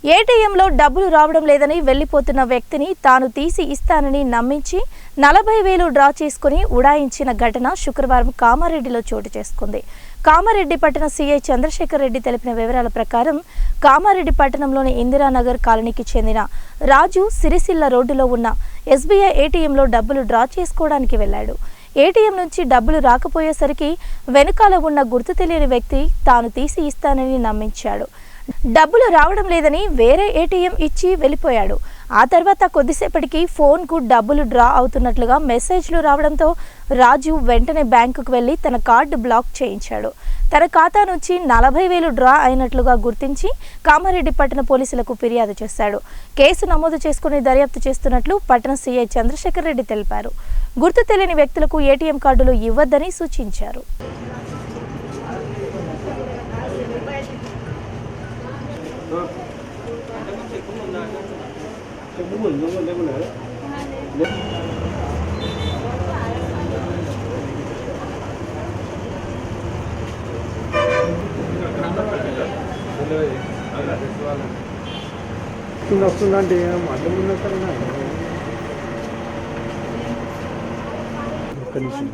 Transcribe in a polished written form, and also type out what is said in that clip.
ఏటీఎంలో డబ్బులు రావడం లేదని వెళ్లిపోతున్న వ్యక్తిని తాను తీసి ఇస్తానని నమ్మించి 40,000 డ్రా చేసుకుని ఉడాయించిన ఘటన శుక్రవారం కామారెడ్డిలో చోటు చేసుకుంది. కామారెడ్డి పట్టణ సీఐ చంద్రశేఖర్ రెడ్డి తెలిపిన వివరాల ప్రకారం కామారెడ్డి పట్టణంలోని ఇందిరానగర్ కాలనీకి చెందిన రాజు సిరిసిల్ల రోడ్డులో ఉన్న ఎస్బీఐ ఏటీఎంలో డబ్బులు డ్రా చేసుకోవడానికి వెళ్లాడు. ఏటీఎం నుంచి డబ్బులు రాకపోయేసరికి వెనుకాల ఉన్న గుర్తు తెలియని వ్యక్తి తాను తీసి ఇస్తానని నమ్మించాడు. డబ్బులు రావడం లేదని వేరే ఏటీఎం ఇచ్చి వెళ్ళిపోయాడు. ఆ తర్వాత కొద్దిసేపటికి ఫోన్కు డబ్బులు డ్రా అవుతున్నట్లుగా మెసేజ్లు రావడంతో రాజు వెంటనే బ్యాంకుకు వెళ్లి తన కార్డు బ్లాక్ చేయించాడు. తన ఖాతా నుంచి 40,000 డ్రా అయినట్లుగా గుర్తించి కామారెడ్డి పట్టణ పోలీసులకు ఫిర్యాదు చేశాడు. కేసు నమోదు చేసుకుని దర్యాప్తు చేస్తున్నట్లు పట్టణ సీఐ చంద్రశేఖర్ రెడ్డి తెలిపారు. గుర్తు తెలియని వ్యక్తులకు ఏటీఎం కార్డులు ఇవ్వొద్దని సూచించారు. వస్తుందంటే అడ్డం ఒక్క నిమిషం.